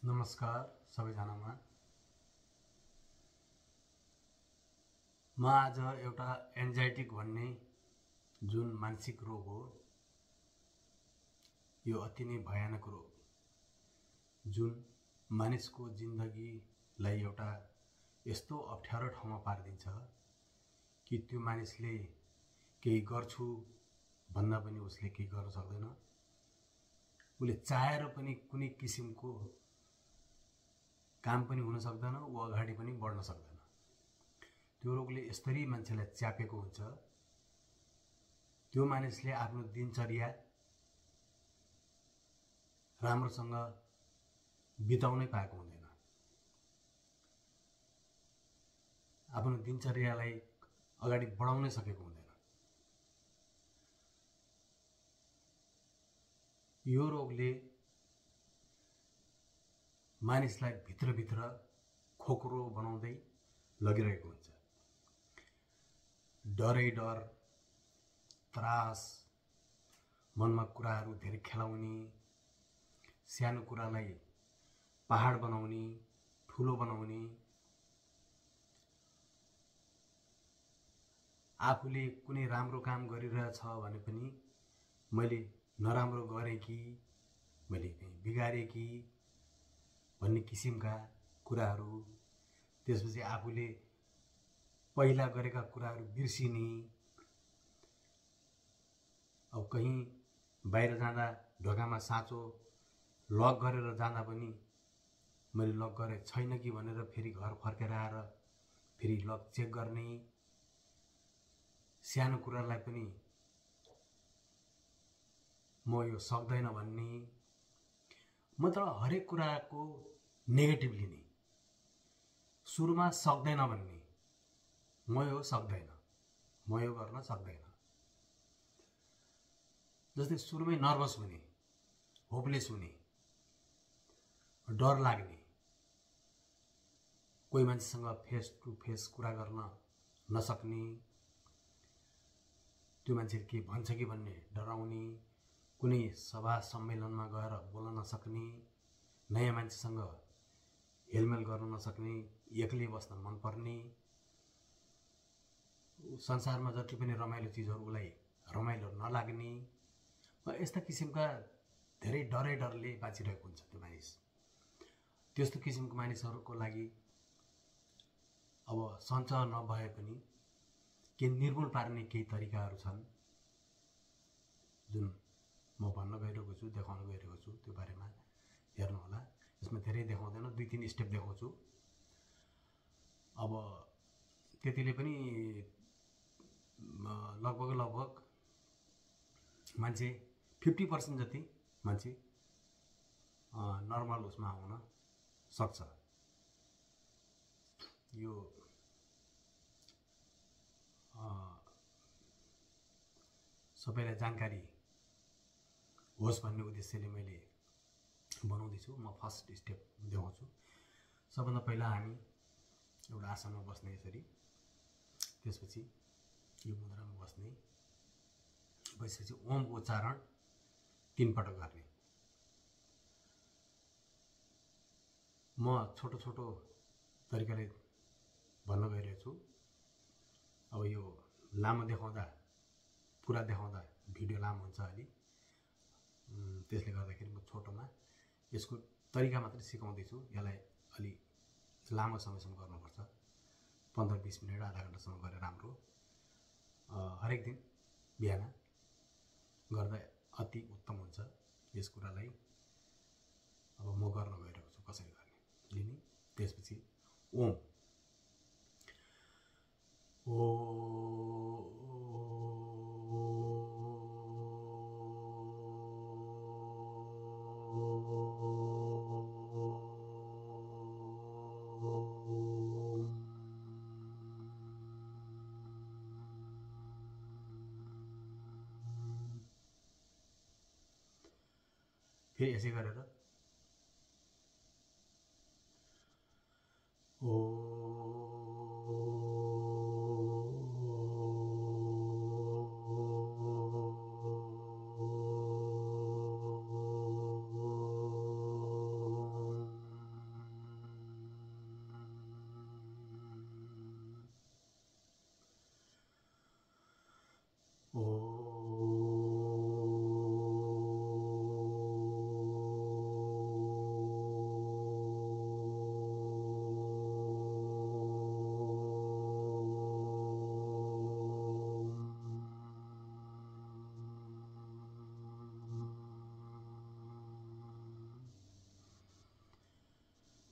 नमस्कार सबैजनामा। म आज एउटा एन्जाइटी भन्ने जुन मानसिक रोग हो, यो अति नै भयानक रोग जुन मानिसको जिन्दगीलाई एउटा यस्तो अप्ठ्यारो ठाउँमा पारिदिन्छ कि त्यो मानिसले केही गर्छु भन्दा पनि उसले केही गर्न सक्दैन। उसले चाहेर पनि कुनै किसिमको काम पनि हुन सक्दैन, ऊ अगाडि पनि बढ्न सक्दैन। त्यो रोगले यसरी मान्छेलाई च्यापेको हुन्छ, त्यो मानिसले आफ्नो दिनचर्या राम्रोसँग बिताउनै पाएको हुँदैन। आफ्नो दिनचर्यालाई अगाडि बढाउनै सकेको हुँदैन। यो रोगले मानिसलाई भित्रभित्र खोक्रो बनाउँदै लगिरहेको हुन्छ। डरै डर, त्रास, मनमा कुराहरू धेरै खेलाउने, सानो कुरालाई पहाड बनाउने, ठुलो बनाउने, आफूले कुनै राम्रो काम गरिरहेछ भने पनि मैले नराम्रो गरेँ कि, मैले कहीँ बिगारेँ कि भन्ने किसिमका कुराहरू। त्यसपछि आफूले पहिला गरेका कुराहरू बिर्सिने, अब कहीँ बाहिर जाँदा ढोकामा साँचो लक गरेर जाँदा पनि मैले लक गरेँ छैन कि भनेर फेरि घर फर्केर आएर फेरि लक चेक गर्ने, सानो कुरालाई पनि म यो सक्दैन भन्ने, मतलब हरेक कुराको नेगेटिभ लिने। सुरुमा सक्दैन भन्ने, म यो सक्दैन, म यो गर्न सक्दैन। जस्तै सुरुमै नर्भस हुने, होपलेस हुने, डर लाग्ने, कोही मान्छेसँग फेस टु फेस कुरा गर्न नसक्ने, त्यो मान्छेले के भन्छ कि भन्ने डराउने, कुनै सभा सम्मेलनमा गएर बोल्न नसक्ने, नयाँ मान्छेसँग हेलमेल गर्न नसक्ने, एक्लै बस्न मनपर्ने, संसारमा जति पनि रमाइलो चिजहरू उसलाई रमाइलो नलाग्ने, यस्ता किसिमका धेरै डरले बाँचिरहेको हुन्छ त्यो मानिस। त्यस्तो किसिमको मानिसहरूको लागि अब सञ्चय नभए पनि के निर्मूल पार्ने केही तरिकाहरू छन् जुन म भन्न गइरहेको छु, देखाउन गइरहेको छु। त्यो बारेमा हेर्नुहोला। यसमा धेरै देखाउँदैन, 2-3 स्टेप देखाउँछु। अब त्यतिले पनि लगभग मान्छे 50% जति मान्छे नर्मल उसमा आउन सक्छ। यो सबैलाई जानकारी होस् भन्ने उद्देश्यले मैले बनाउँदैछु। म फर्स्ट स्टेप देखाउँछु। सबभन्दा पहिला हामी एउटा आसनमा बस्ने यसरी, त्यसपछि यो मुद्रामा बस्ने, बसेपछि ओमको उच्चारण 3 पटक गर्ने। म छोटो छोटो तरिकाले भन्न गइरहेको छु। अब यो लामो देखाउँदा, पुरा देखाउँदा भिडियो लामो हुन्छ अलि, त्यसले गर्दाखेरि म छोटोमा यसको तरिका मात्रै सिकाउँदैछु। यसलाई अलि लामो समयसम्म गर्नुपर्छ, 15-20 मिनट, आधा घन्टासम्म गरेर राम्रो। हरेक दिन बिहान गर्दा अति उत्तम हुन्छ यस कुरालाई। अब म गर्न गइरहेको छु कसरी गर्ने लिने। त्यसपछि ओम, फेरि यसै गरेर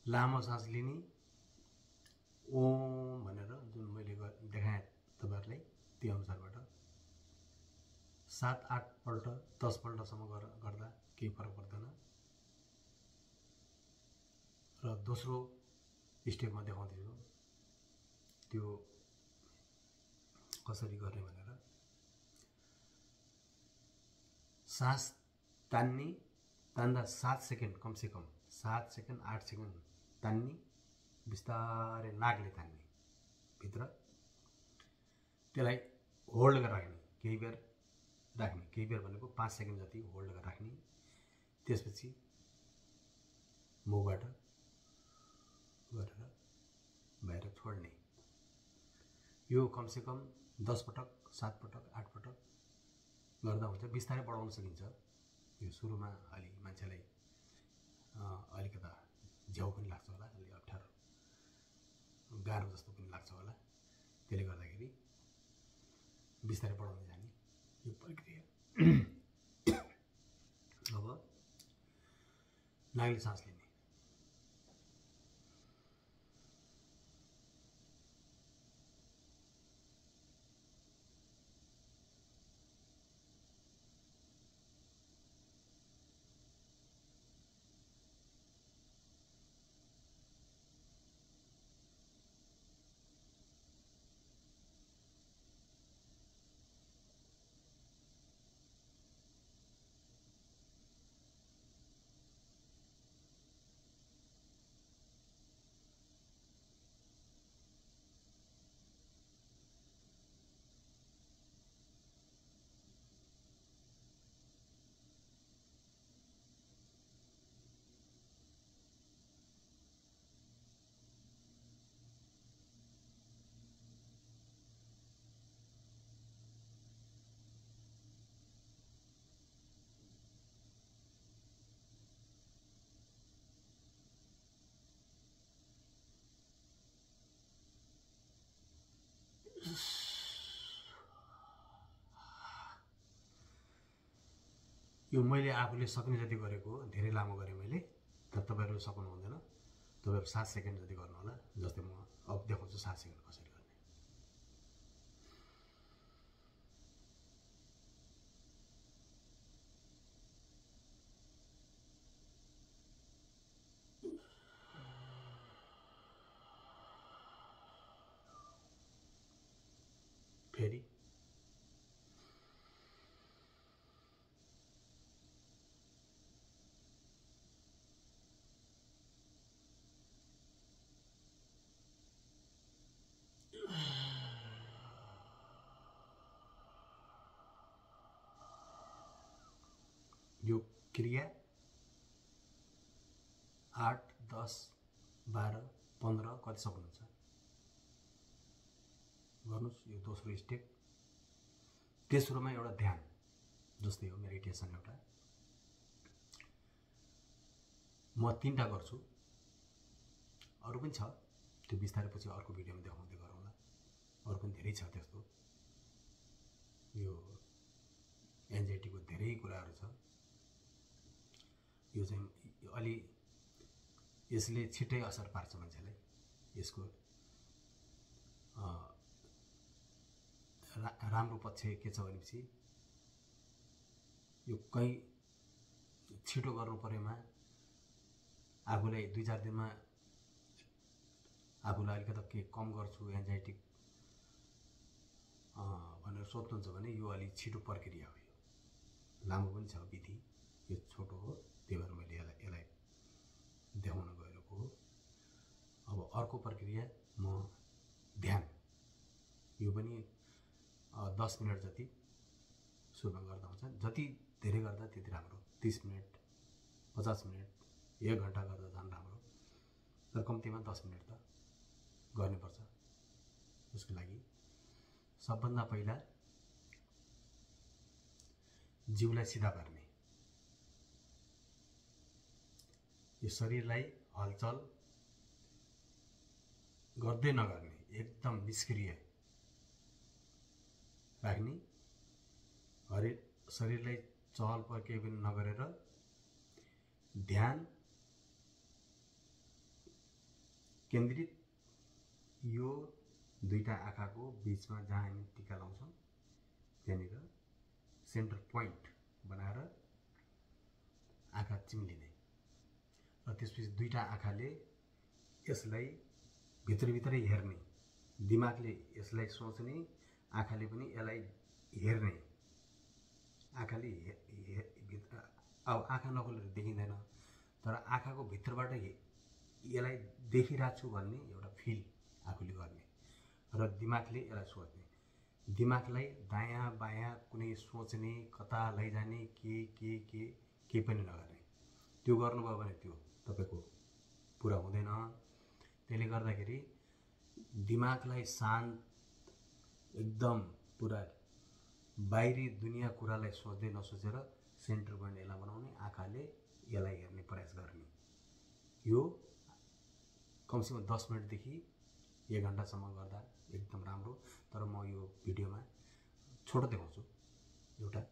लामो सास लिने, ओम भनेर जुन मैले देखाएँ तपाईँहरूलाई त्यो अनुसारबाट 7-8 पल्ट 10 पल्टसम्म गर्दा केही फरक पर्दैन। र दोस्रो स्टेपमा देखाउँदैछु त्यो कसरी गर्ने भनेर। सास तान्दा 7 सेकेन्ड, कमसे कम 7 सेकेन्ड 8 सेकेन्ड तान्ने, बिस्तारै नाकले तान्ने भित्र, त्यसलाई होल्ड गरेर राख्ने, केही बेर राख्ने, केही बेर भनेको 5 सेकेन्ड जति होल्ड गरेर राख्ने। त्यसपछि मुखबाट गरेर बाहिर छोड्ने। यो कमसेकम 10 पटक 7 पटक 8 पटक गर्दा हुन्छ। बिस्तारै बढाउन सकिन्छ। यो सुरुमा अलि मान्छेलाई अलिकता झ्याउ पनि लाग्छ होला, अलि अप्ठ्यारो गाह्रो जस्तो पनि लाग्छ होला। त्यसले गर्दाखेरि बिस्तारै बढाउँदै जाने यो प्रक्रिया। अब नाकले सास लिने, यो मैले आफूले सक्ने जति गरेको, धेरै लामो गरेँ मैले, तर तपाईँहरू सक्नु हुँदैन। तपाईँहरू 7 सेकेन्ड जति गर्नु होला। जस्तै म अब देखाउँछु 7 सेकेन्ड कसरी गर्ने। फेरि यो क्रिया 8, 10, 12, 15 कति सक्नुहुन्छ गर्नुस्। यो दोस्रो स्टेप। तेस्रोमा एउटा ध्यान जस्तै हो, मेडिटेसन एउटा। म 3टा गर्छु, अरू पनि छ, त्यो बिस्तारै पछि अर्को भिडियोमा देखाउँदै गरौँला। अरू पनि धेरै छ त्यस्तो। यो एन्जाइटीको धेरै कुराहरू छ। यो चाहिँ अलि यसले छिट्टै असर पार्छ मान्छेलाई। यसको राम्रो पक्ष के छ भनेपछि यो कहीँ छिटो गर्नु परेमा आफूलाई 2-4 दिनमा आफूलाई अलिकति के कम गर्छु एन्जाइटी भनेर सोच्नुहुन्छ भने यो अलि छिटो प्रक्रिया हो। यो लामो पनि छ विधि, यो छोटो हो, त्यही भएर मैले यसलाई देखाउन गएको हो। अब अर्को प्रक्रिया म ध्यान, यो पनि 10 मिनट जति सुरुमा गर्दा हुन्छ। जति धेरै गर्दा त्यति राम्रो। 30 मिनट 50 मिनट 1 घन्टा गर्दा झन् राम्रो, तर कम्तीमा 10 मिनट त गर्नुपर्छ। उसको लागि सबभन्दा पहिला जिउलाई सिधा पार्ने, यो शरीरलाई हलचल गर्दै नगर्ने, एकदम निष्क्रिय राख्ने। शरीरलाई चहल पहल केही पनि नगरेर ध्यान केन्द्रित यो दुईटा आँखाको बिचमा जहाँ हामी टिका लाउँछौँ त्यहाँनिर सेन्टर पोइन्ट बनाएर आँखा चिम्लिने र त्यसपछि दुईटा आँखाले यसलाई भित्रभित्रै हेर्ने, दिमागले यसलाई सोच्ने, आँखाले पनि यसलाई हेर्ने। आँखाले अब आँखा नखोलेर देखिँदैन, तर आँखाको भित्रबाट यसलाई देखिरहेको छु भन्ने एउटा फिल आफूले गर्ने र दिमागले यसलाई सोच्ने। दिमागलाई दायाँ बायाँ कुनै सोच्ने, कता लैजाने, के पनि नगर्ने। त्यो गर्नुभयो भने त्यो तपाईँको पुरा हुँदैन। त्यसले गर्दाखेरि दिमागलाई शान्त, एकदम पुरा बाहिरी दुनियाँ कुरालाई सोच्दै नसोचेर सेन्टर पोइन्ट यसलाई बनाउने, आँखाले यसलाई हेर्ने प्रयास गर्ने। यो कमसेकम 10 मिनटदेखि 1 घन्टासम्म गर्दा एकदम राम्रो। तर म यो भिडियोमा छोटो देखाउँछु एउटा।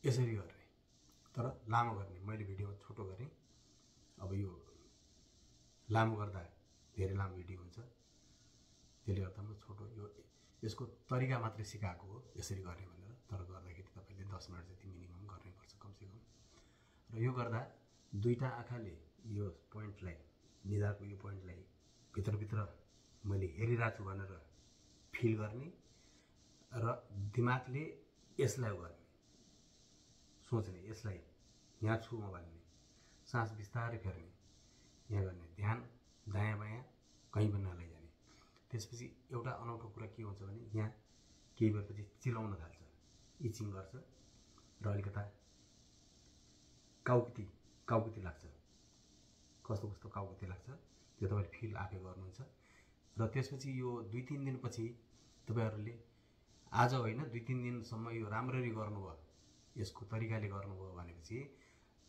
यसरी गर्ने, तर लामो गर्ने। मैले भिडियो छोटो गरेँ। अब यो लामो गर्दा धेरै लामो भिडियो हुन्छ, त्यसले गर्दा म छोटो यसको तरिका मात्रै सिकाएको हो यसरी गर्ने भनेर। तर गर्दाखेरि तपाईँले 10 मिनट जति मिनिमम गर्नैपर्छ कमसेकम। र यो गर्दा दुईटा आँखाले यो पोइन्टलाई, निधारको यो पोइन्टलाई भित्रभित्र मैले हेरिरहेको छु भनेर फिल गर्ने र दिमागले यसलाई गर्ने, सोच्ने, यसलाई यहाँ छु म भन्ने। सास बिस्तारै फेर्ने, यहाँ गर्ने, ध्यान दायाँ बायाँ कहीँ पनि नलैजाने। त्यसपछि एउटा अनौठो कुरा के हुन्छ भने यहाँ केही बेरपछि चिलाउन थाल्छ, इचिङ गर्छ र अलिकता काउकुती लाग्छ। कस्तो कस्तो काउकुती लाग्छ त्यो तपाईँले फिल आफै गर्नुहुन्छ। र त्यसपछि यो 2-3 दिनपछि तपाईँहरूले आज होइन 2-3 दिनसम्म यो राम्ररी गर्नुभयो, यसको तरिकाले गर्नुभयो भनेपछि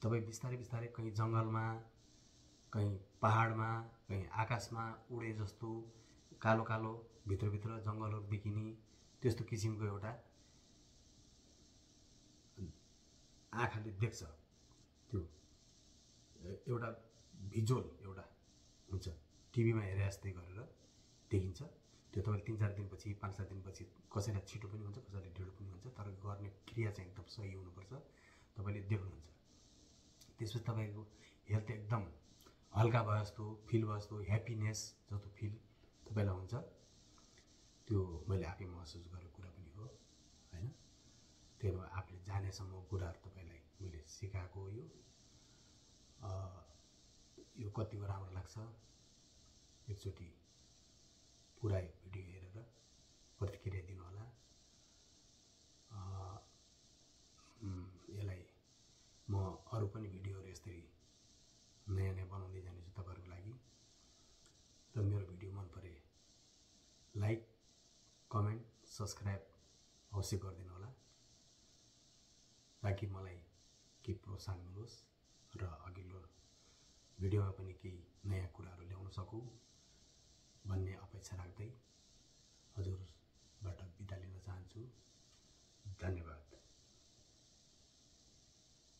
तपाईँ बिस्तारै बिस्तारै कहीँ जङ्गलमा, कहीँ पहाडमा, कहीँ आकाशमा उडे जस्तो कालो कालो भित्रभित्र जङ्गलहरू देखिने त्यस्तो किसिमको एउटा आँखाले देख्छ। त्यो एउटा भिजुअल एउटा हुन्छ, टिभीमा हेरे जस्तै गरेर देखिन्छ। त्यो तपाईँले 3-4 दिनपछि, 5-7 दिनपछि, कसैलाई छिटो पनि हुन्छ, कसैलाई ढिलो पनि हुन्छ, तर गर्ने क्रिया चाहिँ एकदम सही हुनुपर्छ। तपाईँले देख्नुहुन्छ। त्यसपछि तपाईँको हेल्थ एकदम हल्का भयो जस्तो फिल भयो जस्तो, ह्याप्पिनेस जस्तो फिल तपाईँलाई हुन्छ। त्यो मैले आफै महसुस गरेको कुरा पनि हो होइन। त्यही भएर आफूले जानेसम्म कुराहरू तपाईँलाई मैले सिकाएको हो। यो कतिको राम्रो लाग्छ एकचोटि पुरै भिडियो हेरेर प्रतिक्रिया दिनुहोला। यसलाई म अरू पनि भिडियोहरू यसरी नयाँ नयाँ बनाउँदै जानेछु तपाईँहरूको लागि। र मेरो भिडियो मन परे लाइक, कमेन्ट, सब्सक्राइब अवश्य गरिदिनु होला, ताकि मलाई केही प्रोत्साहन मिलोस् र अघिल्लो भिडियोमा पनि केही नयाँ कुराहरू ल्याउन सकौँ भन्ने अपेक्षा राख्दै हजुरबाट बिदा लिन चाहन्छु। धन्यवाद।